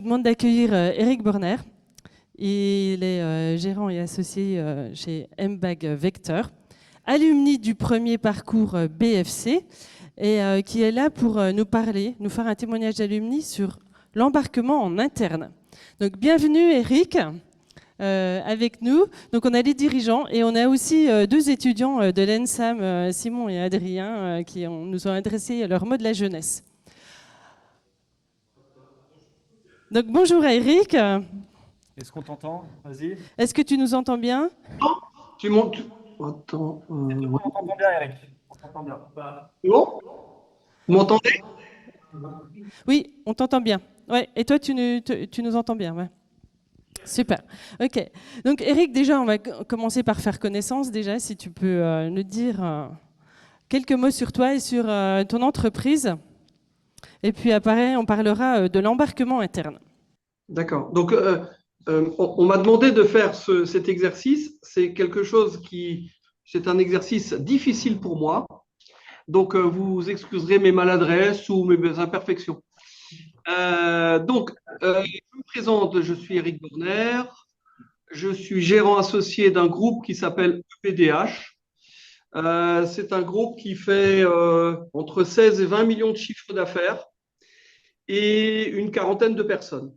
Je vous demande d'accueillir Eric Borner. Il est gérant et associé chez MBAG Vector, alumni du premier parcours BFC et qui est là pour nous parler, nous faire un témoignage d'alumni sur l'embarquement en interne. Donc bienvenue Eric avec nous. Donc on a les dirigeants et on a aussi deux étudiants de l'ENSAM, Simon et Adrien, qui nous ont adressé leur mot de la jeunesse. Donc bonjour Eric. Est-ce qu'on t'entend? Vas-y. Est-ce que tu nous entends bien? Tu montes. Attends. On t'entend bien, Eric. On t'entend bien. C'est bon? Vous m'entendez? Oui, on t'entend bien. Ouais. Et toi, tu nous entends bien, ouais. Super. Ok. Donc Eric, déjà, on va commencer par faire connaissance. Déjà, si tu peux nous dire quelques mots sur toi et sur ton entreprise. Et puis après, on parlera de l'embarquement interne. D'accord. Donc, on m'a demandé de faire cet exercice. C'est un exercice difficile pour moi. Donc, vous excuserez mes maladresses ou mes imperfections. Je me présente, je suis Eric Borner. Je suis gérant associé d'un groupe qui s'appelle EPDH. C'est un groupe qui fait entre 16 et 20 millions de chiffres d'affaires et une quarantaine de personnes.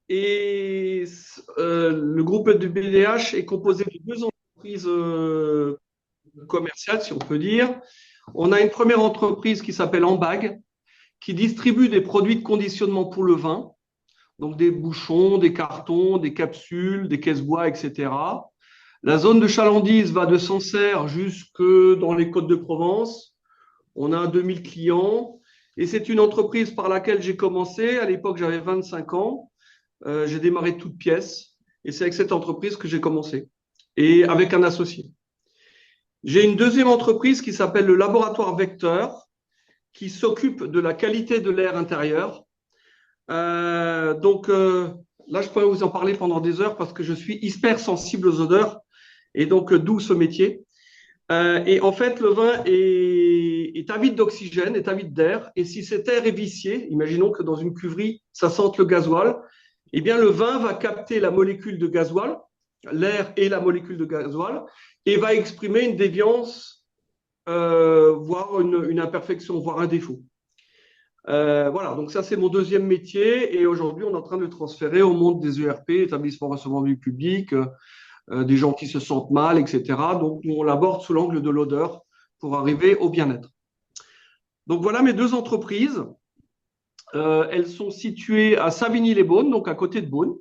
Et le groupe de BDH est composé de deux entreprises commerciales, si on peut dire. On a une première entreprise qui s'appelle Ambag, qui distribue des produits de conditionnement pour le vin, donc des bouchons, des cartons, des capsules, des caisses bois, etc. La zone de chalandise va de Sancerre jusque dans les Côtes de Provence. On a 2000 clients et c'est une entreprise par laquelle j'ai commencé. À l'époque, j'avais 25 ans. J'ai démarré de toutes pièces et c'est avec cette entreprise que j'ai commencé et avec un associé. J'ai une deuxième entreprise qui s'appelle le laboratoire Vector qui s'occupe de la qualité de l'air intérieur. Là, je pourrais vous en parler pendant des heures parce que je suis hyper sensible aux odeurs et donc d'où ce métier. Et en fait, le vin est avide d'oxygène, est avide d'air. Et si cet air est vicié, imaginons que dans une cuverie, ça sente le gasoil, eh bien, le vin va capter la molécule de gasoil, l'air et la molécule de gasoil, et va exprimer une déviance, voire une imperfection, voire un défaut. Voilà, donc ça, c'est mon deuxième métier. Et aujourd'hui, on est en train de le transférer au monde des ERP, établissements recevant du public, des gens qui se sentent mal, etc. Donc, nous, on l'aborde sous l'angle de l'odeur pour arriver au bien-être. Donc, voilà mes deux entreprises. Elles sont situées à Savigny-les-Beaunes, donc à côté de Beaune.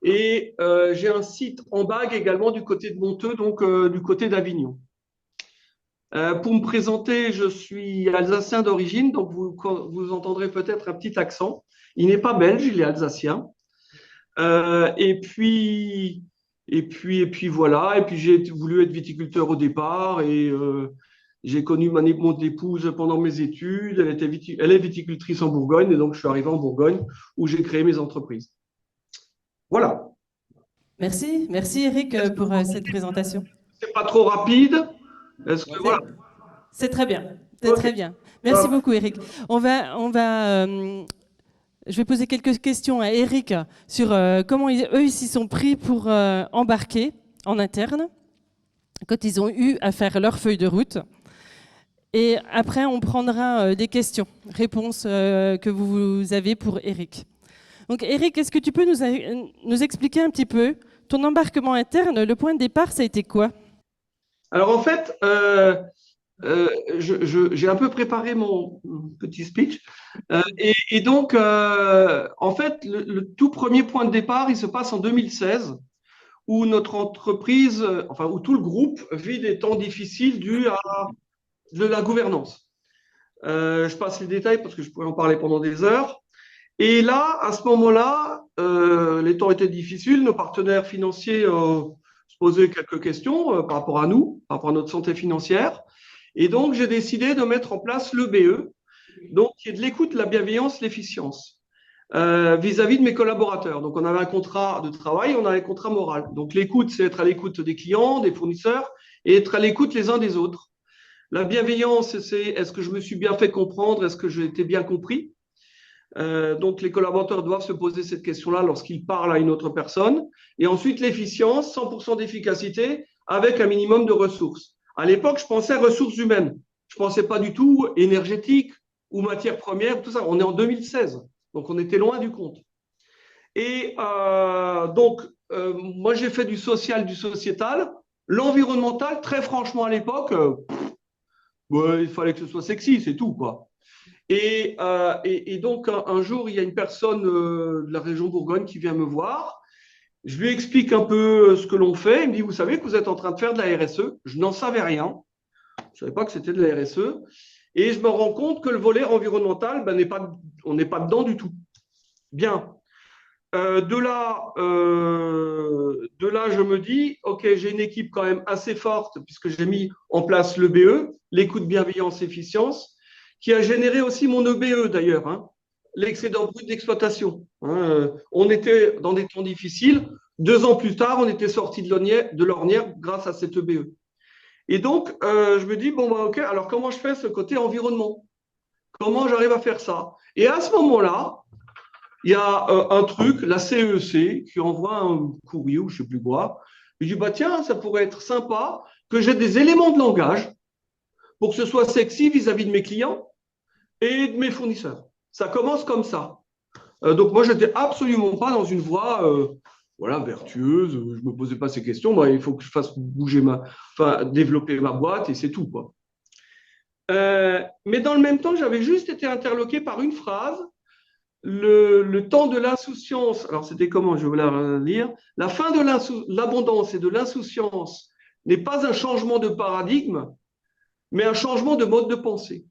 Et j'ai un site en bague également du côté de Monteux, donc du côté d'Avignon. Pour me présenter, je suis alsacien d'origine, donc vous entendrez peut-être un petit accent. Il n'est pas belge, il est alsacien. Et puis voilà. Et puis j'ai voulu être viticulteur au départ et j'ai connu mon épouse pendant mes études. Elle est viticultrice en Bourgogne et donc je suis arrivé en Bourgogne où j'ai créé mes entreprises. Voilà. Merci Eric pour cette présentation. C'est pas trop rapide. Est-ce que voilà. C'est très bien. C'est Okay. très bien. Merci beaucoup Eric. Je vais poser quelques questions à Eric sur comment eux ils s'y sont pris pour embarquer en interne quand ils ont eu à faire leur feuille de route. Et après, on prendra des questions, réponses que vous avez pour Eric. Donc Eric, est-ce que tu peux nous expliquer un petit peu ton embarquement interne? Le point de départ, ça a été quoi? Alors en fait, j'ai un peu préparé mon petit speech. En fait, le tout premier point de départ, il se passe en 2016, où notre entreprise, où tout le groupe vit des temps difficiles dus à de la gouvernance. Je passe les détails parce que je pourrais en parler pendant des heures. Et là, à ce moment-là, les temps étaient difficiles. Nos partenaires financiers se posaient quelques questions par rapport à nous, par rapport à notre santé financière. Et donc, j'ai décidé de mettre en place l'EBE, donc qui est de l'écoute, la bienveillance, l'efficience, vis-à-vis de mes collaborateurs. Donc, on avait un contrat de travail, on avait un contrat moral. Donc, l'écoute, c'est être à l'écoute des clients, des fournisseurs, et être à l'écoute les uns des autres. La bienveillance, c'est est-ce que je me suis bien fait comprendre, est-ce que j'ai été bien compris. Donc, les collaborateurs doivent se poser cette question-là lorsqu'ils parlent à une autre personne. Et ensuite, l'efficience, 100% d'efficacité avec un minimum de ressources. À l'époque, je pensais ressources humaines. Je ne pensais pas du tout énergétique ou matières premières, tout ça. On est en 2016, donc on était loin du compte. Et moi, j'ai fait du social, du sociétal. L'environnemental, très franchement, à l'époque, ouais, il fallait que ce soit sexy, c'est tout, quoi. Et donc, un jour, il y a une personne de la région Bourgogne qui vient me voir. Je lui explique un peu ce que l'on fait. Il me dit, vous savez que vous êtes en train de faire de la RSE. Je n'en savais rien. Je ne savais pas que c'était de la RSE. Et je me rends compte que le volet environnemental, ben, on n'est pas dedans du tout. Bien. De là, je me dis, OK, j'ai une équipe quand même assez forte puisque j'ai mis en place le BE, l'écoute bienveillance efficience, qui a généré aussi mon EBE d'ailleurs, hein, l'excédent brut d'exploitation. Hein. On était dans des temps difficiles. 2 ans plus tard, on était sorti de l'ornière grâce à cet EBE. Et donc, je me dis, bon, bah, OK, alors comment je fais ce côté environnement? Comment j'arrive à faire ça? Et à ce moment-là, il y a un truc, la CEC, qui envoie un courrier ou je ne sais plus quoi. Je dis, bah tiens, ça pourrait être sympa que j'ai des éléments de langage pour que ce soit sexy vis-à-vis de mes clients et de mes fournisseurs. Ça commence comme ça. Donc moi, je n'étais absolument pas dans une voie voilà, vertueuse. Je ne me posais pas ces questions. Moi, il faut que je fasse bouger développer ma boîte et c'est tout, quoi. Mais dans le même temps, j'avais juste été interloqué par une phrase le temps de l'insouciance, alors c'était comment, je vais la lire, la fin de l'abondance et de l'insouciance n'est pas un changement de paradigme, mais un changement de mode de pensée.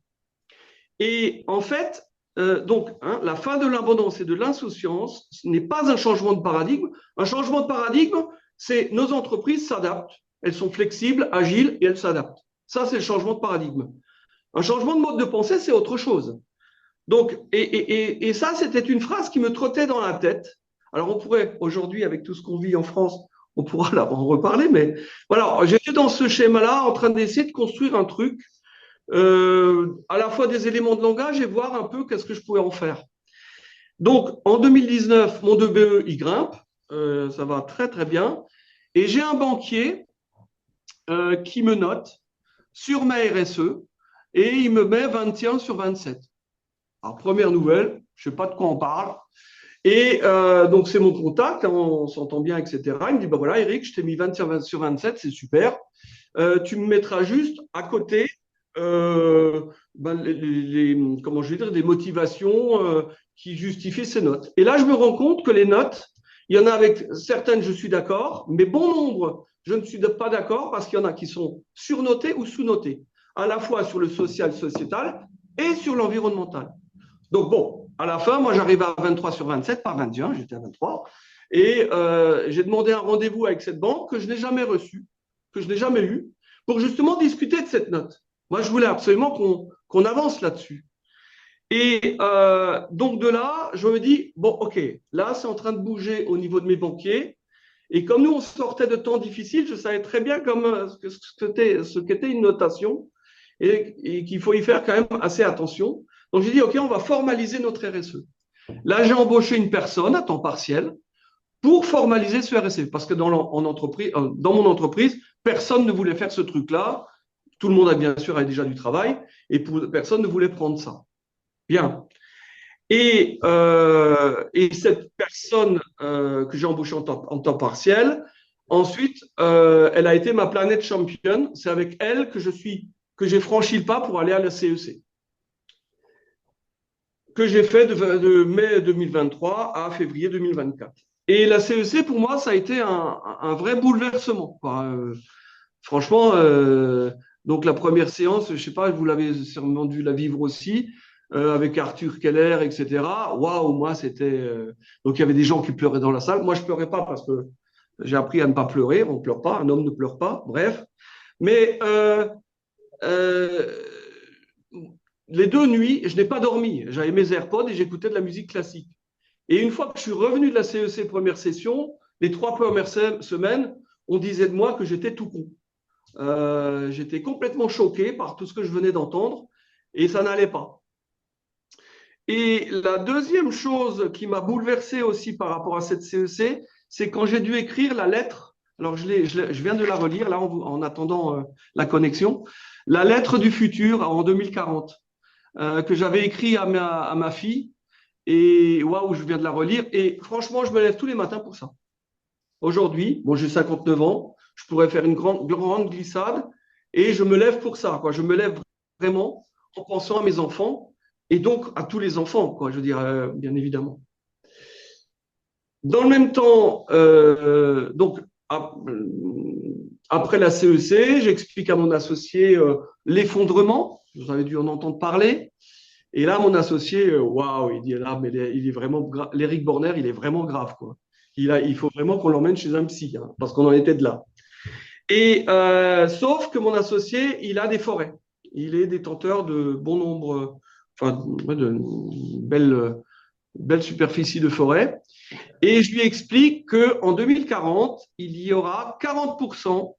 Et en fait, la fin de l'abondance et de l'insouciance n'est pas un changement de paradigme. Un changement de paradigme, c'est nos entreprises s'adaptent, elles sont flexibles, agiles et elles s'adaptent. Ça, c'est le changement de paradigme. Un changement de mode de pensée, c'est autre chose. Donc, et ça, c'était une phrase qui me trottait dans la tête. Alors, on pourrait, aujourd'hui, avec tout ce qu'on vit en France, on pourra là en reparler, mais voilà, j'étais dans ce schéma-là en train d'essayer de construire un truc, à la fois des éléments de langage et voir un peu qu'est-ce que je pouvais en faire. Donc, en 2019, mon 2BE, il grimpe, ça va très, très bien. Et j'ai un banquier qui me note sur ma RSE et il me met 21 sur 27. Alors, première nouvelle, je ne sais pas de quoi on parle. Et donc, c'est mon contact, hein, on s'entend bien, etc. Il me dit, bah voilà, Eric, je t'ai mis 20 sur 27, c'est super. Tu me mettras juste à côté comment je vais dire, des motivations qui justifient ces notes. Et là, je me rends compte que les notes, il y en a avec certaines, je suis d'accord, mais bon nombre, je ne suis pas d'accord parce qu'il y en a qui sont surnotées ou sous-notées, à la fois sur le social, sociétal et sur l'environnemental. Donc bon, à la fin, moi j'arrive à 23 sur 27, pas 21, j'étais à 23. Et j'ai demandé un rendez-vous avec cette banque que je n'ai jamais reçu, que je n'ai jamais eu, pour justement discuter de cette note. Moi, je voulais absolument qu'on avance là-dessus. Et donc de là, je me dis, bon, OK, là, c'est en train de bouger au niveau de mes banquiers. Et comme nous, on sortait de temps difficiles, je savais très bien ce qu'était une notation et qu'il faut y faire quand même assez attention. Donc, j'ai dit, OK, on va formaliser notre RSE. Là, j'ai embauché une personne à temps partiel pour formaliser ce RSE. Parce que dans mon entreprise, personne ne voulait faire ce truc-là. Tout le monde, bien sûr, avait déjà du travail et personne ne voulait prendre ça. Bien. Et cette personne que j'ai embauchée en temps partiel, ensuite, elle a été ma planète championne. C'est avec elle que j'ai franchi le pas pour aller à la CEC. Que j'ai fait de mai 2023 à février 2024. Et la CEC, pour moi, ça a été un vrai bouleversement. Franchement, donc la première séance, je ne sais pas, vous l'avez sûrement dû la vivre aussi, avec Arthur Keller, etc. Waouh, moi, c'était… donc, il y avait des gens qui pleuraient dans la salle. Moi, je ne pleurais pas parce que j'ai appris à ne pas pleurer. On ne pleure pas, un homme ne pleure pas, bref. Mais les 2 nuits, je n'ai pas dormi. J'avais mes AirPods et j'écoutais de la musique classique. Et une fois que je suis revenu de la CEC première session, les 3 premières semaines, on disait de moi que j'étais tout con. J'étais complètement choqué par tout ce que je venais d'entendre et ça n'allait pas. Et la deuxième chose qui m'a bouleversé aussi par rapport à cette CEC, c'est quand j'ai dû écrire la lettre. Alors, je viens de la relire là en attendant la connexion. La lettre du futur en 2040 que j'avais écrit à ma fille. Et waouh, je viens de la relire. Et franchement, je me lève tous les matins pour ça. Aujourd'hui, bon, j'ai 59 ans, je pourrais faire une grande glissade et je me lève pour ça, quoi. Je me lève vraiment en pensant à mes enfants et donc à tous les enfants, quoi, je veux dire, bien évidemment. Dans le même temps, donc, après la CEC, j'explique à mon associé l'effondrement. Vous avez dû en entendre parler. Et là, mon associé, waouh, il dit là, mais il est vraiment l'Éric Borner, il est vraiment grave, quoi. Il faut vraiment qu'on l'emmène chez un psy, hein, parce qu'on en était de là. Et sauf que mon associé, il a des forêts. Il est détenteur de bon nombre, enfin, de belles superficies de forêt. Et je lui explique qu'en 2040, il y aura 40%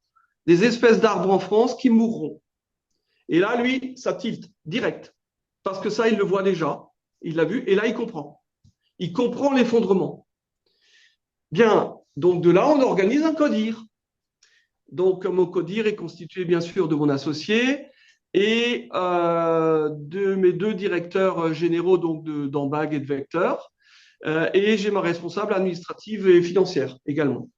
des espèces d'arbres en France qui mourront. Et là, lui, ça tilte direct. Parce que ça, il le voit déjà. Il l'a vu. Et là, il comprend. Il comprend l'effondrement. Bien. Donc, de là, on organise un CODIR. Donc, mon CODIR est constitué, bien sûr, de mon associé et de mes deux directeurs généraux, donc d'Ambag et de Vecteur. Et j'ai ma responsable administrative et financière également.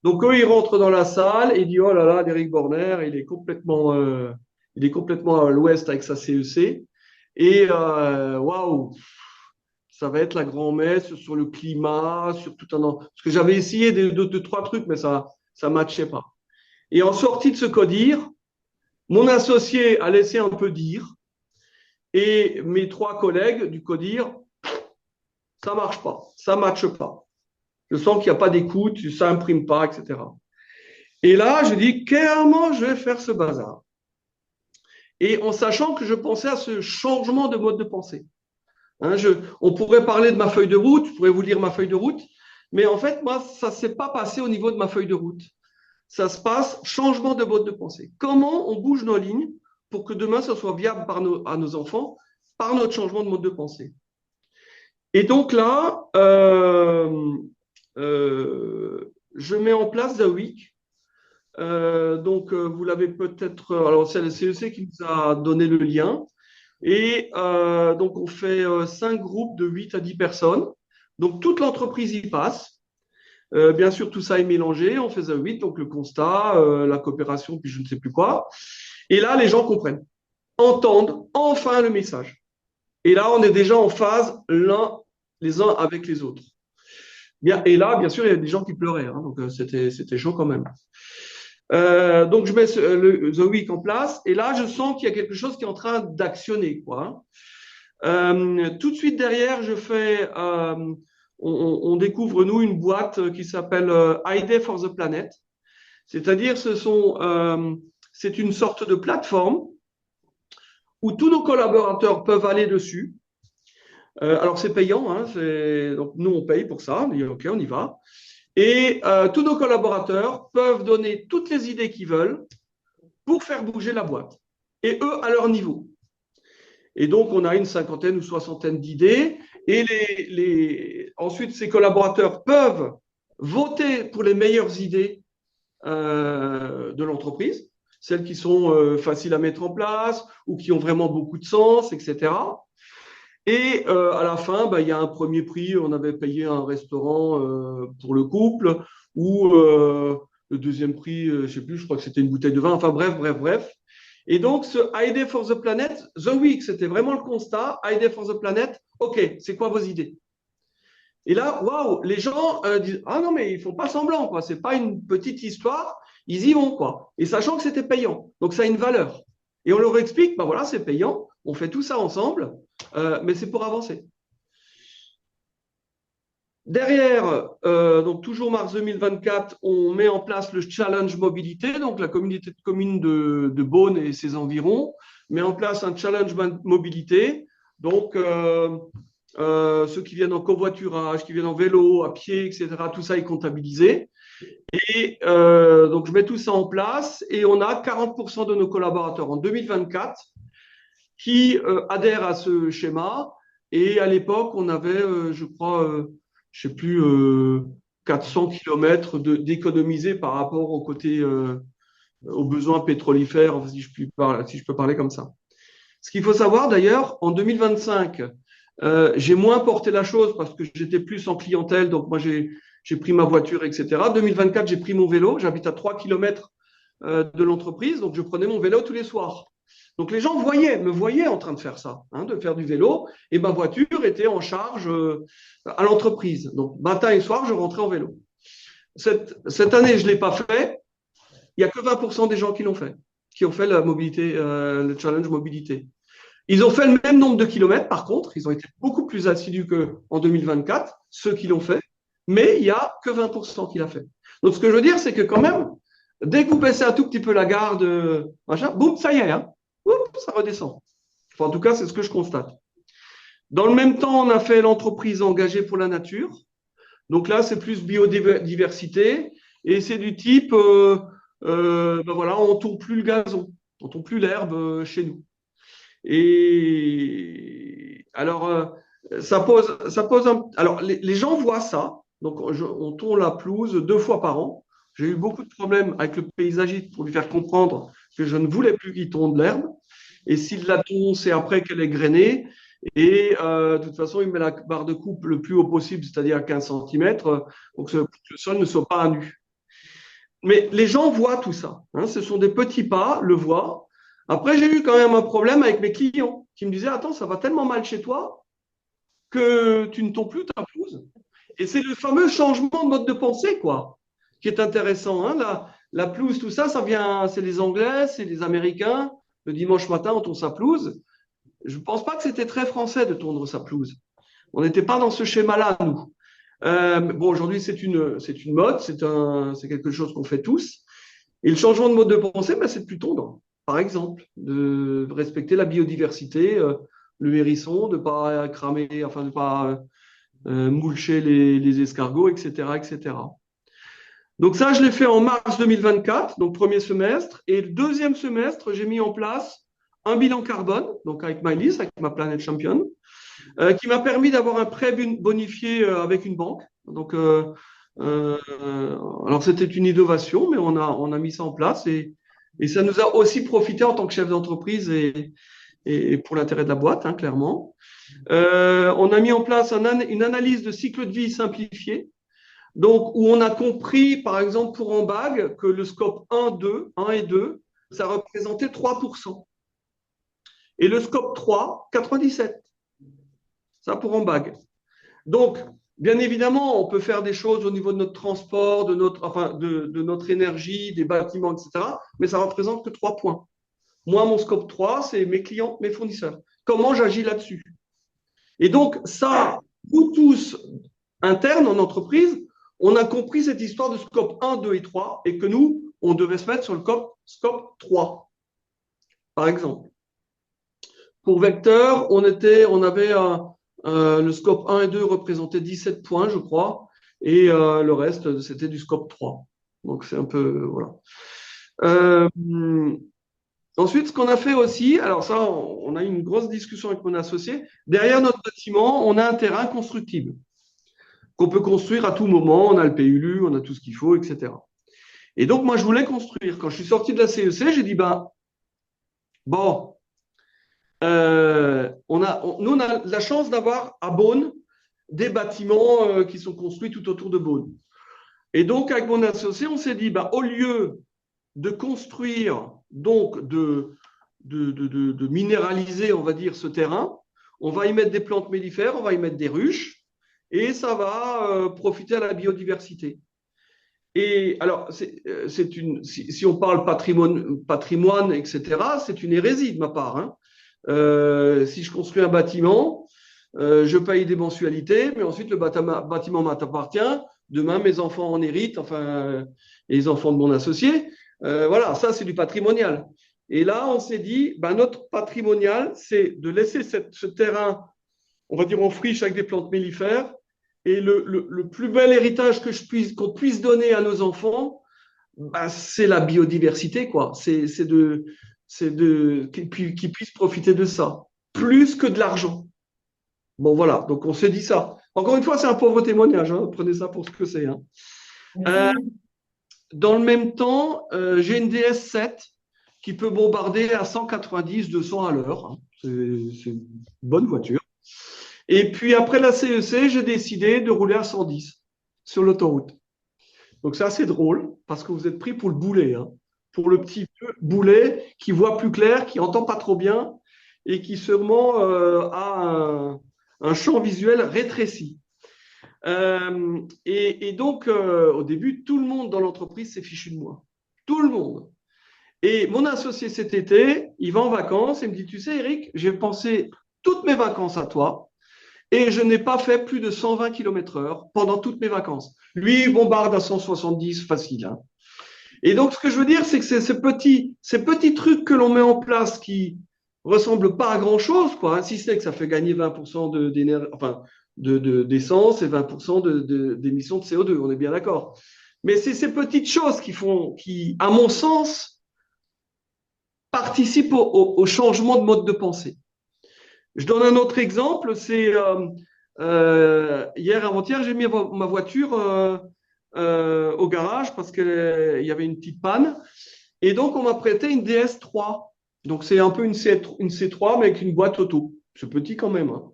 Donc, eux, ils rentrent dans la salle et ils disent, oh là là, Éric Borner, il est complètement à l'ouest avec sa CEC. Et waouh, ça va être la grand-messe sur le climat, sur tout un an. Parce que j'avais essayé de trois trucs, mais ça ne matchait pas. Et en sortie de ce CODIR, mon associé a laissé un peu dire, et mes trois collègues du CODIR, ça ne marche pas, ça ne matche pas. Je sens qu'il n'y a pas d'écoute, ça n'imprime pas, etc. Et là, je dis, comment je vais faire ce bazar? Et en sachant que je pensais à ce changement de mode de pensée. Hein, on pourrait parler de ma feuille de route, je pourrais vous lire ma feuille de route, mais en fait, moi, ça ne s'est pas passé au niveau de ma feuille de route. Ça se passe, changement de mode de pensée. Comment on bouge nos lignes pour que demain, ça soit viable à nos enfants par notre changement de mode de pensée. Et donc là, je mets en place The Week. Donc, vous l'avez peut-être. Alors, c'est le CEC qui nous a donné le lien. Et donc, on fait 5 groupes de 8 à 10 personnes. Donc, toute l'entreprise y passe. Bien sûr, tout ça est mélangé. On fait The 8, donc le constat, la coopération, puis je ne sais plus quoi. Et là, les gens comprennent, entendent enfin le message. Et là, on est déjà en phase les uns avec les autres. Bien, et là, bien sûr, il y a des gens qui pleuraient. Hein, donc, c'était chaud quand même. Donc, je mets The Week en place. Et là, je sens qu'il y a quelque chose qui est en train d'actionner, quoi. Tout de suite derrière, je fais... on découvre, nous, une boîte qui s'appelle ID for the Planet. C'est-à-dire, c'est une sorte de plateforme où tous nos collaborateurs peuvent aller dessus. Alors, c'est payant. Hein, donc, nous, on paye pour ça. On dit, OK, on y va. Et tous nos collaborateurs peuvent donner toutes les idées qu'ils veulent pour faire bouger la boîte. Et eux, à leur niveau. Et donc, on a une cinquantaine ou soixantaine d'idées. Et ensuite, ces collaborateurs peuvent voter pour les meilleures idées de l'entreprise, celles qui sont faciles à mettre en place ou qui ont vraiment beaucoup de sens, etc. Et à la fin, il y a un premier prix. On avait payé un restaurant pour le couple ou le deuxième prix, je ne sais plus, je crois que c'était une bouteille de vin. Enfin, bref. Et donc, ce ID for the Planet, The Week, c'était vraiment le constat. ID for the Planet, OK, c'est quoi vos idées? Et là, waouh, les gens disent, ah non, mais ils ne font pas semblant, quoi. Ce n'est pas une petite histoire, ils y vont, quoi. Et sachant que c'était payant, donc ça a une valeur. Et on leur explique, voilà, c'est payant, on fait tout ça ensemble, mais c'est pour avancer. Derrière, donc toujours mars 2024, on met en place le Challenge Mobilité, donc la communauté de communes de Beaune et ses environs met en place un Challenge Mobilité. Donc, ceux qui viennent en covoiturage, qui viennent en vélo, à pied, etc., tout ça est comptabilisé. Et donc, je mets tout ça en place et on a 40% de nos collaborateurs en 2024 qui adhèrent à ce schéma. Et à l'époque, on avait, je crois, je sais plus, 400 kilomètres d'économiser par rapport au côté, aux besoins pétrolifères, si je peux parler comme ça. Ce qu'il faut savoir d'ailleurs, en 2025, j'ai moins porté la chose parce que j'étais plus en clientèle, donc moi j'ai pris ma voiture, etc. 2024, j'ai pris mon vélo, j'habite à 3 kilomètres de l'entreprise, donc je prenais mon vélo tous les soirs. Donc les gens me voyaient en train de faire ça, hein, de faire du vélo, et ma voiture était en charge à l'entreprise. Donc matin et soir, je rentrais en vélo. Cette année, je ne l'ai pas fait. Il n'y a que 20% des gens qui l'ont fait, qui ont fait la mobilité, le challenge mobilité. Ils ont fait le même nombre de kilomètres, par contre, ils ont été beaucoup plus assidus qu'en 2024, ceux qui l'ont fait, mais il n'y a que 20% qui l'a fait. Donc ce que je veux dire, c'est que quand même, dès que vous baissez un tout petit peu la garde, machin, boum, ça y est, hein, oups, ça redescend. Enfin, en tout cas, c'est ce que je constate. Dans le même temps, on a fait l'entreprise engagée pour la nature. Donc là, c'est plus biodiversité et c'est du type, ben voilà, on ne tourne plus le gazon, on ne tourne plus l'herbe chez nous. Et alors, ça pose un. Alors, les gens voient ça. Donc, on tourne la pelouse 2 fois par an. J'ai eu beaucoup de problèmes avec le paysagiste pour lui faire comprendre que je ne voulais plus qu'il tourne l'herbe. Et s'il la tourne, c'est après qu'elle est grainée. Et de toute façon, il met la barre de coupe le plus haut possible, c'est-à-dire à 15 cm, pour que le sol ne soit pas à nu. Mais les gens voient tout ça, hein. Ce sont des petits pas, le voient. Après, j'ai eu quand même un problème avec mes clients qui me disaient, attends, ça va tellement mal chez toi que tu ne tombes plus ta pelouse. Et c'est le fameux changement de mode de pensée, quoi, qui est intéressant, hein. La pelouse, tout ça, ça vient, c'est les Anglais, c'est les Américains. Le dimanche matin, on tourne sa pelouse. Je ne pense pas que c'était très français de tondre sa pelouse. On n'était pas dans ce schéma-là, nous. Bon, aujourd'hui, c'est une mode, c'est quelque chose qu'on fait tous. Et le changement de mode de pensée, ben, c'est de plus tondre, par exemple, de respecter la biodiversité, le hérisson, de ne pas cramer, enfin, de ne pas mulcher les escargots, etc., etc. Donc ça, je l'ai fait en mars 2024, donc premier semestre. Et le deuxième semestre, j'ai mis en place un bilan carbone, donc avec MyList, avec ma Planet Champion, qui m'a permis d'avoir un prêt bonifié avec une banque. Donc, alors c'était une innovation, mais on a mis ça en place et ça nous a aussi profité en tant que chef d'entreprise et pour l'intérêt de la boîte, hein, clairement. On a mis en place une analyse de cycle de vie simplifiée, donc où on a compris, par exemple, pour Embag, que le scope 1 et 2, ça représentait 3%. Et le scope 3, 97%. Ça pour Embag. Donc, bien évidemment, on peut faire des choses au niveau de notre transport, de notre énergie, des bâtiments, etc. Mais ça ne représente que 3 points. Moi, mon scope 3, c'est mes clients, mes fournisseurs. Comment j'agis là-dessus? Et donc, ça, nous tous, internes en entreprise, on a compris cette histoire de scope 1, 2 et 3 et que nous, on devait se mettre sur le scope 3, par exemple. Pour Vecteur, on avait le scope 1 et 2 représentait 17 points, je crois, et le reste, c'était du scope 3. Donc, c'est un peu, voilà. Ensuite, ce qu'on a fait aussi, alors ça, on a eu une grosse discussion avec mon associé. Derrière notre bâtiment, on a un terrain constructible qu'on peut construire à tout moment. On a le PULU, on a tout ce qu'il faut, etc. Et donc, moi, je voulais construire. Quand je suis sorti de la CEC, j'ai dit, ben, bon, on a la chance d'avoir à Beaune des bâtiments qui sont construits tout autour de Beaune. Et donc, avec mon associé, on s'est dit, bah, au lieu de construire, donc de minéraliser, on va dire, ce terrain, on va y mettre des plantes mellifères, on va y mettre des ruches, et ça va profiter à la biodiversité. Et alors, si on parle patrimoine, etc., c'est une hérésie de ma part, hein. Si je construis un bâtiment, je paye des mensualités, mais ensuite le bâtiment m'appartient. Demain, mes enfants en héritent, enfin, les enfants de mon associé. Voilà, ça, c'est du patrimonial. Et là, on s'est dit, ben, notre patrimonial, c'est de laisser ce terrain, on va dire en friche avec des plantes mellifères. Et le plus bel héritage qu'on puisse donner à nos enfants, ben, c'est la biodiversité, quoi. Qu'ils puissent profiter de ça, plus que de l'argent. Bon, voilà, donc on s'est dit ça. Encore une fois, c'est un pauvre témoignage, hein. Prenez ça pour ce que c'est, hein. Euh, Dans le même temps, j'ai une DS7 qui peut bombarder à 190, 200 à l'heure, hein. C'est une bonne voiture. Et puis après la CEC, j'ai décidé de rouler à 110 sur l'autoroute. Donc c'est assez drôle parce que vous êtes pris pour le boulet, hein. Pour le petit boulet qui voit plus clair, qui entend pas trop bien et qui sûrement a un champ visuel rétréci. Et donc, au début, tout le monde dans l'entreprise s'est fichu de moi. Tout le monde. Et mon associé cet été, il va en vacances et me dit, tu sais, Eric, j'ai pensé toutes mes vacances à toi et je n'ai pas fait plus de 120 km/h pendant toutes mes vacances. Lui, il bombarde à 170 facile, hein. Et donc, ce que je veux dire, c'est que c'est ces petits trucs que l'on met en place qui ressemblent pas à grand-chose, quoi, hein, si ce n'est que ça fait gagner 20% d'essence et 20% d'émissions de CO2, on est bien d'accord. Mais c'est ces petites choses qui, à mon sens, participent au changement de mode de pensée. Je donne un autre exemple, c'est hier avant-hier, j'ai mis ma voiture au garage parce qu'il y avait une petite panne. Et donc, on m'a prêté une DS3. Donc, c'est un peu une C3, mais avec une boîte auto. C'est petit quand même, hein.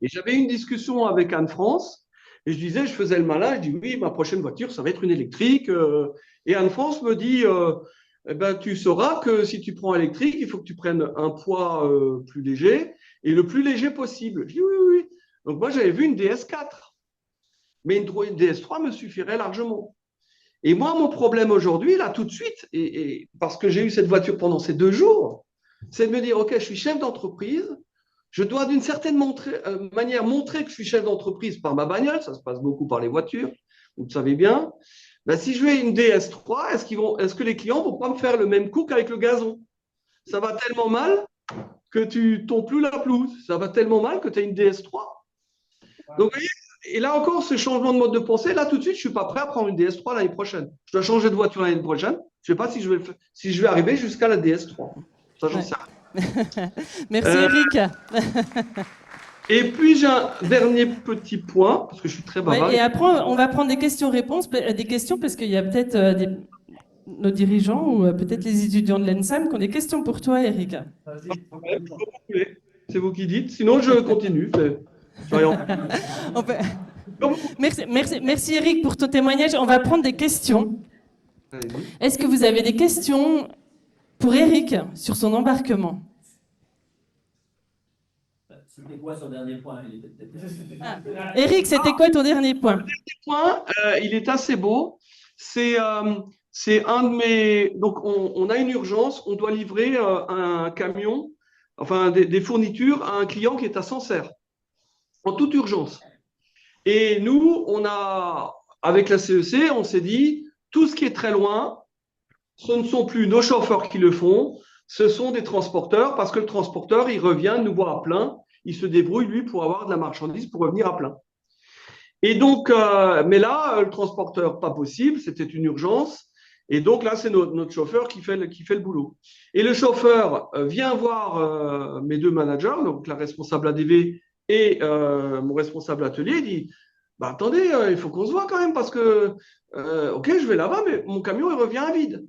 Et j'avais une discussion avec Anne-France. Et je disais, je faisais le malin. Je dis, oui, ma prochaine voiture, ça va être une électrique. Et Anne-France me dit, eh ben, tu sauras que si tu prends électrique, il faut que tu prennes un poids plus léger et le plus léger possible. Je dis, oui, oui, oui. Donc, moi, j'avais vu une DS4. Mais une DS3 me suffirait largement. Et moi, mon problème aujourd'hui, là, tout de suite, et parce que j'ai eu cette voiture pendant ces 2 jours, c'est de me dire, OK, je suis chef d'entreprise, je dois d'une certaine manière montrer que je suis chef d'entreprise par ma bagnole, ça se passe beaucoup par les voitures, vous le savez bien. Ben, si je vais une DS3, est-ce que les clients vont pas me faire le même coup qu'avec le gazon? Ça va tellement mal que tu tombes plus la pelouse. Ça va tellement mal que tu as une DS3. Donc, vous voyez, et là encore, ce changement de mode de pensée, là tout de suite, je ne suis pas prêt à prendre une DS3 l'année prochaine. Je dois changer de voiture l'année prochaine. Je ne sais pas si je vais arriver jusqu'à la DS3. Ça, j'en sais rien. Merci Eric. Et puis, j'ai un dernier petit point, parce que je suis très Ouais, bavard. et après, on va prendre des questions-réponses, des questions parce qu'il y a peut-être nos dirigeants ou peut-être les étudiants de l'ENSAM qui ont des questions pour toi, Eric. C'est vous qui dites. Sinon, je continue. Merci Eric pour ton témoignage. On va prendre des questions. Est-ce que vous avez des questions pour Eric sur son embarquement? C'était quoi son dernier point? Eric, c'était quoi ton dernier point? Le dernier point, il est assez beau. C'est un de mes. Donc, on a une urgence. On doit livrer un camion, enfin des fournitures à un client qui est à Sancerre, en toute urgence. Et nous, avec la CEC, on s'est dit, tout ce qui est très loin, ce ne sont plus nos chauffeurs qui le font, ce sont des transporteurs, parce que le transporteur, il revient nous voir à plein, il se débrouille, lui, pour avoir de la marchandise, pour revenir à plein. Et donc, mais là, le transporteur, pas possible, c'était une urgence. Et donc là, c'est notre chauffeur qui fait le boulot. Et le chauffeur vient voir mes 2 managers, donc la responsable ADV et mon responsable atelier, il dit, bah, attendez, il faut qu'on se voit quand même parce que, OK, je vais là-bas, mais mon camion, il revient à vide.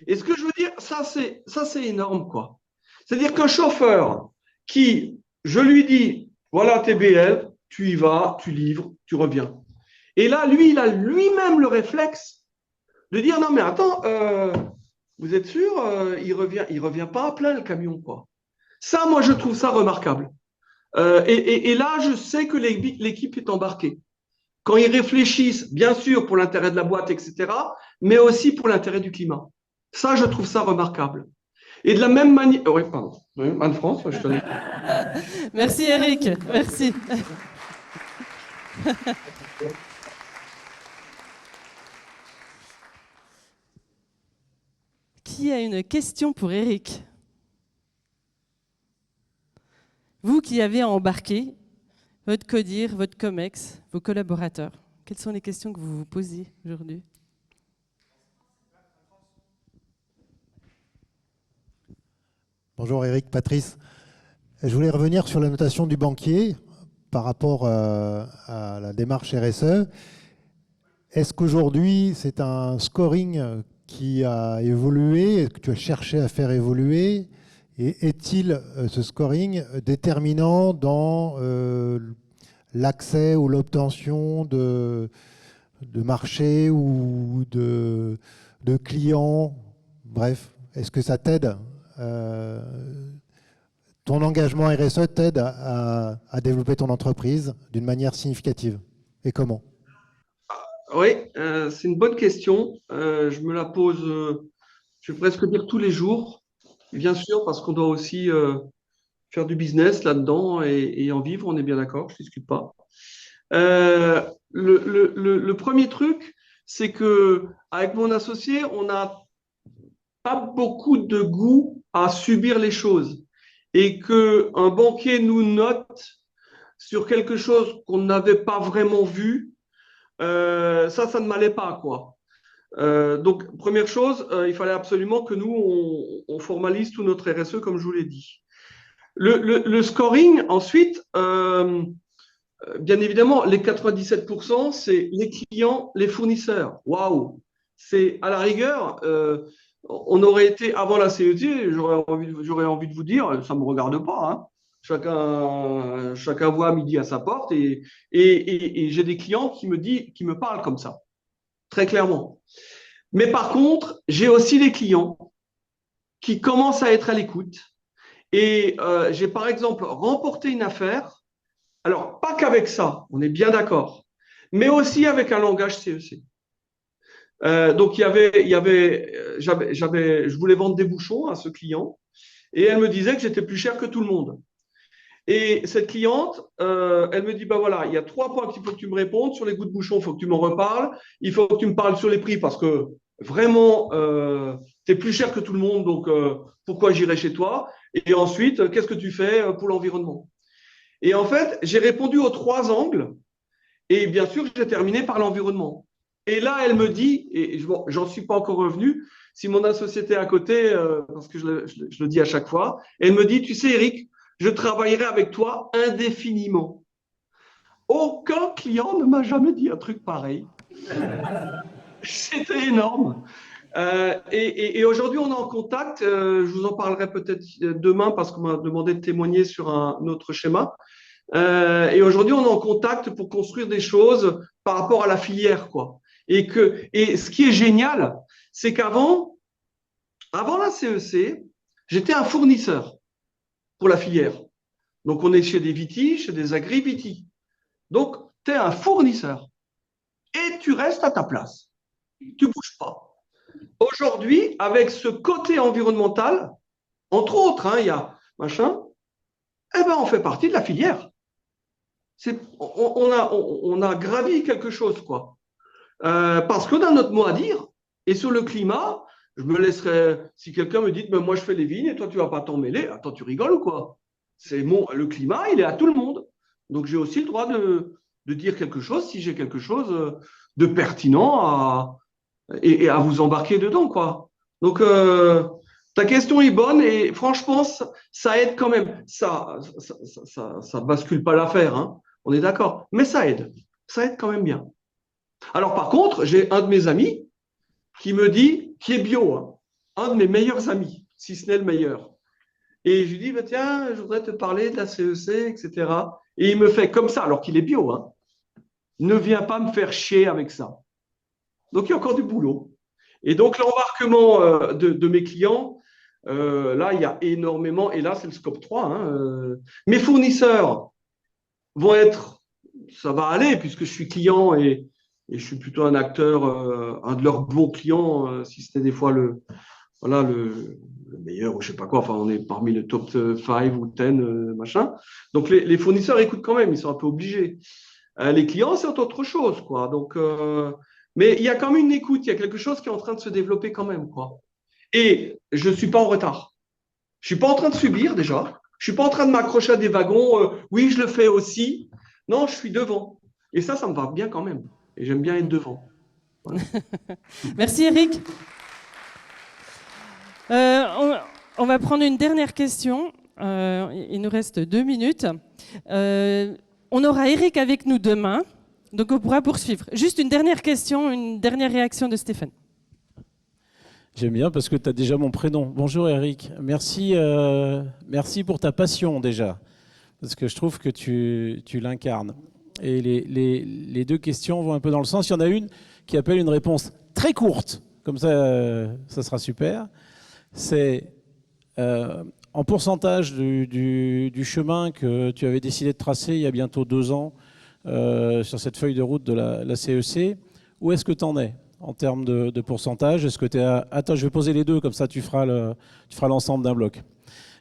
Et ce que je veux dire, ça, c'est énorme, quoi. C'est-à-dire qu'un chauffeur qui, je lui dis, voilà TBL, tu y vas, tu livres, tu reviens. Et là, lui, il a lui-même le réflexe de dire, non, mais attends, vous êtes sûr, il revient pas à plein le camion, quoi. Ça, moi, je trouve ça remarquable. Et là, je sais que l'équipe est embarquée. Quand ils réfléchissent, bien sûr, pour l'intérêt de la boîte, etc., mais aussi pour l'intérêt du climat. Ça, je trouve ça remarquable. Et de la même manière. Oui, pardon. Oui, Anne-France, je te laisse. Merci Eric, merci. Qui a une question pour Eric? Vous qui avez embarqué votre CODIR, votre COMEX, vos collaborateurs, quelles sont les questions que vous vous posez aujourd'hui? Bonjour Eric, Patrice. Je voulais revenir sur la notation du banquier par rapport à la démarche RSE. Est-ce qu'aujourd'hui, c'est un scoring qui a évolué, que tu as cherché à faire évoluer? Et est-il, ce scoring, déterminant dans l'accès ou l'obtention de marchés ou de clients? Bref, est-ce que ça t'aide ton engagement RSE t'aide à développer ton entreprise d'une manière significative? Et comment? Oui, c'est une bonne question. Je me la pose, je vais presque dire tous les jours, bien sûr, parce qu'on doit aussi faire du business là-dedans et en vivre, on est bien d'accord, je ne discute pas. Le premier truc, c'est que avec mon associé, on n'a pas beaucoup de goût à subir les choses et qu'un banquier nous note sur quelque chose qu'on n'avait pas vraiment vu, ça ne m'allait pas, quoi. Donc, première chose, il fallait absolument que nous, on formalise tout notre RSE, comme je vous l'ai dit. Le scoring, ensuite, bien évidemment, les 97%, c'est les clients, les fournisseurs. Waouh! C'est à la rigueur, on aurait été avant la CET, j'aurais envie de vous dire, ça ne me regarde pas, hein. Chacun voit midi à sa porte et j'ai des clients qui me parlent comme ça, très clairement. Mais par contre, j'ai aussi des clients qui commencent à être à l'écoute. Et j'ai par exemple remporté une affaire, alors pas qu'avec ça, on est bien d'accord, mais aussi avec un langage CEC. Donc je voulais vendre des bouchons à ce client et elle me disait que j'étais plus cher que tout le monde. Et cette cliente, elle me dit, bah voilà, il y a 3 points qu'il faut que tu me répondes. Sur les goûts de bouchon, il faut que tu m'en reparles. Il faut que tu me parles sur les prix parce que vraiment, tu es plus cher que tout le monde, donc pourquoi j'irai chez toi? Et ensuite, qu'est-ce que tu fais pour l'environnement? Et en fait, j'ai répondu aux 3 angles et bien sûr, j'ai terminé par l'environnement. Et là, elle me dit, et j'en suis pas encore revenu, si mon associé est à côté, parce que je le dis à chaque fois, elle me dit, tu sais, Eric, je travaillerai avec toi indéfiniment. Aucun client ne m'a jamais dit un truc pareil. C'était énorme. Et aujourd'hui, on est en contact. Je vous en parlerai peut-être demain parce qu'on m'a demandé de témoigner sur un autre schéma. Et aujourd'hui, on est en contact pour construire des choses par rapport à la filière, quoi. Et ce qui est génial, c'est avant la CEC, j'étais un fournisseur pour la filière. Donc, on est chez des vitis, chez des agri-vitis. Donc, tu es un fournisseur et tu restes à ta place. Tu ne bouges pas. Aujourd'hui, avec ce côté environnemental, entre autres, hein, il y a machin, eh ben, on fait partie de la filière. On a gravi quelque chose, quoi. Parce qu'on a notre mot à dire. Et sur le climat, je me laisserai, si quelqu'un me dit, ben, moi je fais les vignes et toi tu ne vas pas t'en mêler, attends, tu rigoles ou quoi? Le climat, il est à tout le monde. Donc j'ai aussi le droit de dire quelque chose si j'ai quelque chose de pertinent et à vous embarquer dedans, quoi. Donc ta question est bonne et franchement, ça aide quand même. Ça bascule pas l'affaire, hein. On est d'accord. Mais ça aide. Ça aide quand même bien. Alors par contre, j'ai un de mes amis qui me dit, qui est bio, hein, un de mes meilleurs amis, si ce n'est le meilleur. Et je lui dis, bah, tiens, je voudrais te parler de la CEC, etc. Et il me fait comme ça, alors qu'il est bio, hein, ne viens pas me faire chier avec ça. Donc il y a encore du boulot. Et donc l'embarquement de mes clients, là, il y a énormément, et là, c'est le scope 3. Hein, mes fournisseurs vont être, ça va aller, puisque je suis client et je suis plutôt un acteur, un de leurs bons clients, si c'était des fois le meilleur ou je sais pas quoi. Enfin, on est parmi le top 5 ou 10, machin. Donc, les fournisseurs écoutent quand même, ils sont un peu obligés. Les clients, c'est autre chose, quoi. Donc, mais il y a quand même une écoute, il y a quelque chose qui est en train de se développer quand même, quoi. Et je ne suis pas en retard. Je ne suis pas en train de subir déjà. Je ne suis pas en train de m'accrocher à des wagons. Oui, je le fais aussi. Non, je suis devant. Et ça me va bien quand même. Et j'aime bien être devant. Voilà. Merci Eric. On va prendre une dernière question. Il nous reste 2 minutes. On aura Eric avec nous demain, donc on pourra poursuivre. Juste une dernière question, une dernière réaction de Stéphane. J'aime bien parce que tu as déjà mon prénom. Bonjour Eric, merci pour ta passion déjà, parce que je trouve que tu l'incarnes. Et les deux questions vont un peu dans le sens. Il y en a une qui appelle une réponse très courte, comme ça sera super. C'est en pourcentage du chemin que tu avais décidé de tracer il y a bientôt 2 ans sur cette feuille de route de la CEC, où est-ce que tu en es en termes de pourcentage? Est-ce que tu es à... Attends, je vais poser les deux, comme ça tu feras l'ensemble d'un bloc.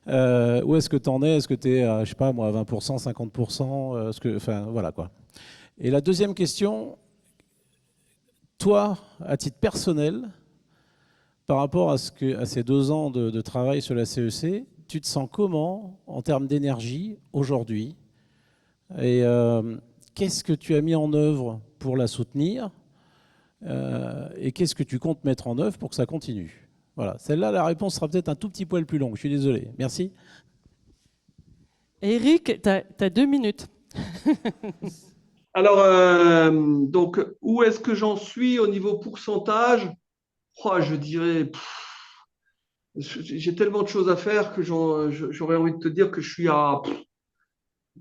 Où est-ce que tu en es? Est-ce que tu es à, je sais pas moi, 20%, 50%, enfin, voilà quoi. Et la deuxième question, toi, à titre personnel, par rapport à ces 2 ans de travail sur la CEC, tu te sens comment en termes d'énergie aujourd'hui? Et qu'est-ce que tu as mis en œuvre pour la soutenir? Et qu'est-ce que tu comptes mettre en œuvre pour que ça continue? Voilà, celle-là, la réponse sera peut-être un tout petit poil plus longue. Je suis désolé. Merci. Eric, tu as 2 minutes. Alors, donc, où est-ce que j'en suis au niveau pourcentage? Je dirais, j'ai tellement de choses à faire que j'aurais envie de te dire que je suis à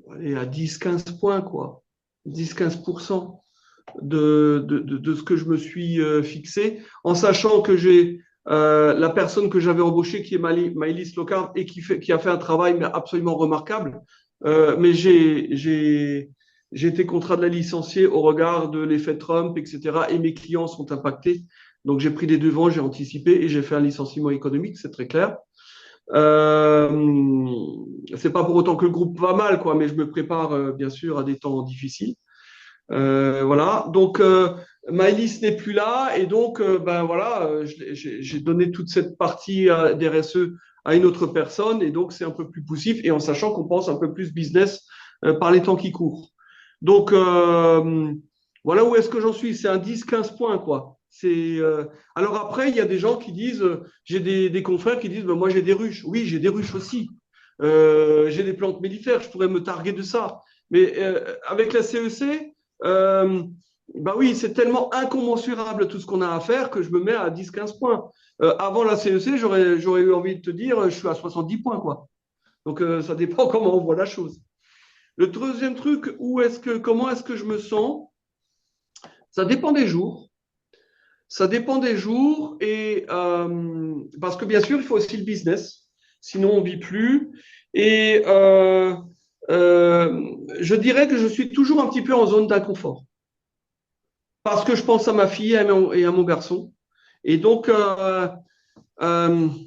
10-15 points, quoi. 10-15% de ce que je me suis fixé, en sachant que j'ai la personne que j'avais embauchée, qui est Maëlys Locard, et qui a fait un travail absolument remarquable. Mais j'ai été contraint de la licencier au regard de l'effet Trump, etc. Et mes clients sont impactés. Donc, j'ai pris des devants, j'ai anticipé et j'ai fait un licenciement économique, c'est très clair. C'est pas pour autant que le groupe va mal, quoi, mais je me prépare bien sûr à des temps difficiles. Voilà. Donc, Maëlys n'est plus là et donc, j'ai donné toute cette partie d'RSE à une autre personne et donc c'est un peu plus poussif et en sachant qu'on pense un peu plus business par les temps qui courent. Donc, voilà où est-ce que j'en suis. C'est un 10-15 points, quoi. Alors après, il y a des gens qui disent, j'ai des confrères qui disent, moi j'ai des ruches. Oui, j'ai des ruches aussi. J'ai des plantes mellifères, je pourrais me targuer de ça. Mais avec la CEC, oui, c'est tellement incommensurable tout ce qu'on a à faire que je me mets à 10-15 points. Avant la CEC, j'aurais eu envie de te dire, je suis à 70 points, quoi. Donc ça dépend comment on voit la chose. Le deuxième truc, comment est-ce que je me sens? Ça dépend des jours. Ça dépend des jours et parce que bien sûr, il faut aussi le business, sinon on ne vit plus. Et je dirais que je suis toujours un petit peu en zone d'inconfort parce que je pense à ma fille et à mon garçon. Et donc, je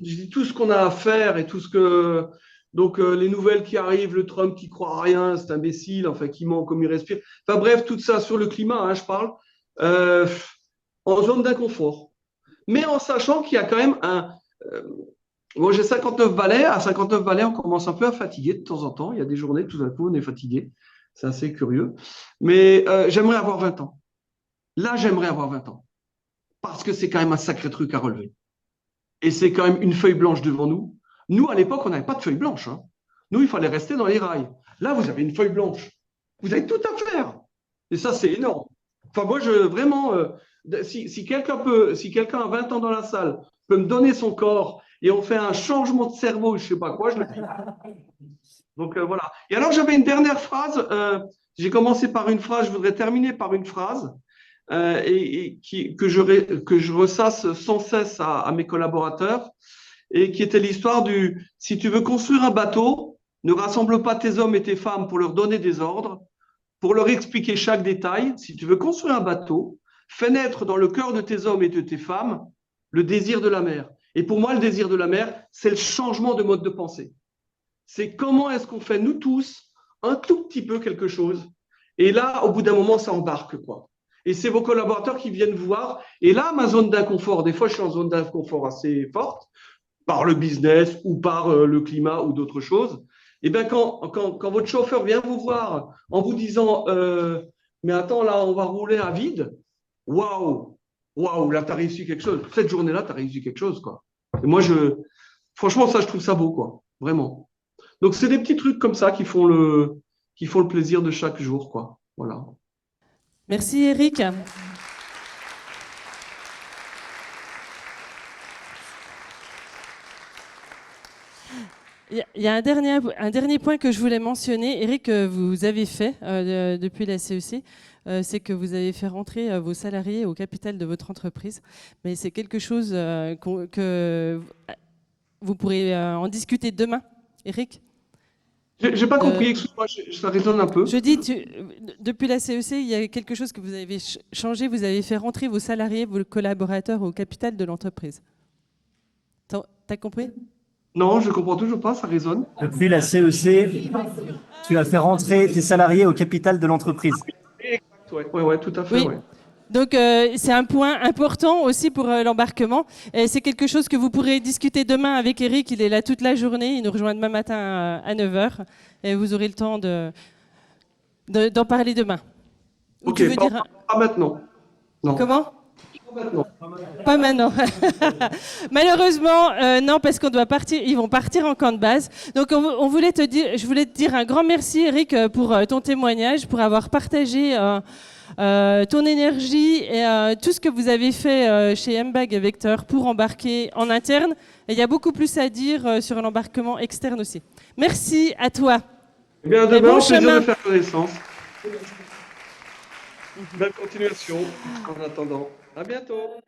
dis tout ce qu'on a à faire et tout ce que... Donc, les nouvelles qui arrivent, le Trump qui croit à rien, c'est imbécile, enfin, qui ment comme il respire. Enfin bref, tout ça sur le climat, hein, je parle. En zone d'inconfort. Mais en sachant qu'il y a quand même moi, j'ai 59 balais. À 59 balais, on commence un peu à fatiguer de temps en temps. Il y a des journées, tout d'un coup, on est fatigué. C'est assez curieux. Mais j'aimerais avoir 20 ans. Là, j'aimerais avoir 20 ans. Parce que c'est quand même un sacré truc à relever. Et c'est quand même une feuille blanche devant nous. Nous, à l'époque, on n'avait pas de feuille blanche. Hein. Nous, il fallait rester dans les rails. Là, vous avez une feuille blanche. Vous avez tout à faire. Et ça, c'est énorme. Enfin, moi, vraiment, si quelqu'un a 20 ans dans la salle, peut me donner son corps et on fait un changement de cerveau, je ne sais pas quoi, je le dis. Donc, voilà. Et alors, j'avais une dernière phrase. J'ai commencé par une phrase, je voudrais terminer par une phrase que je ressasse sans cesse à mes collaborateurs et qui était l'histoire du « Si tu veux construire un bateau, ne rassemble pas tes hommes et tes femmes pour leur donner des ordres, pour leur expliquer chaque détail. Si tu veux construire un bateau, fais naître dans le cœur de tes hommes et de tes femmes le désir de la mer. » Et pour moi, le désir de la mer, c'est le changement de mode de pensée. C'est comment est-ce qu'on fait, nous tous, un tout petit peu quelque chose. Et là, au bout d'un moment, ça embarque, quoi. Et c'est vos collaborateurs qui viennent vous voir. Et là, ma zone d'inconfort, des fois, je suis en zone d'inconfort assez forte, par le business ou par le climat ou d'autres choses. Et bien, quand votre chauffeur vient vous voir en vous disant mais attends, là, on va rouler à vide, waouh, là, tu as réussi quelque chose. Cette journée-là, tu as réussi quelque chose, quoi. Et moi, franchement, ça, je trouve ça beau, quoi. Vraiment. Donc, c'est des petits trucs comme ça qui font le plaisir de chaque jour, quoi. Voilà. Merci Eric. Il y a un dernier point que je voulais mentionner, Eric, que vous avez fait depuis la CEC, c'est que vous avez fait rentrer vos salariés au capital de votre entreprise. Mais c'est quelque chose que vous pourrez en discuter demain, Eric. J'ai pas compris, excuse-moi, ça résonne un peu. Je dis, depuis la CEC, il y a quelque chose que vous avez changé, vous avez fait rentrer vos salariés, vos collaborateurs au capital de l'entreprise. T'as compris ? Non, je comprends toujours pas, ça résonne. Depuis la CEC, tu as fait rentrer tes salariés au capital de l'entreprise. Ouais, tout à fait. Oui. Ouais. Donc, c'est un point important aussi pour l'embarquement. Et c'est quelque chose que vous pourrez discuter demain avec Eric. Il est là toute la journée. Il nous rejoint demain matin à 9h. Et vous aurez le temps d'en parler demain. Ou Ok, tu veux dire... pas maintenant. Non. Comment ? Pas maintenant. Pas maintenant. Malheureusement, non, parce qu'on doit partir. Ils vont partir en camp de base. Donc, je voulais te dire un grand merci, Eric, pour ton témoignage, pour avoir partagé ton énergie et tout ce que vous avez fait chez MBag Vector pour embarquer en interne. Et il y a beaucoup plus à dire sur l'embarquement externe aussi. Merci à toi. Eh bien, Et demain, bon au plaisir chemin. de faire connaissance. Belle continuation en attendant. À bientôt.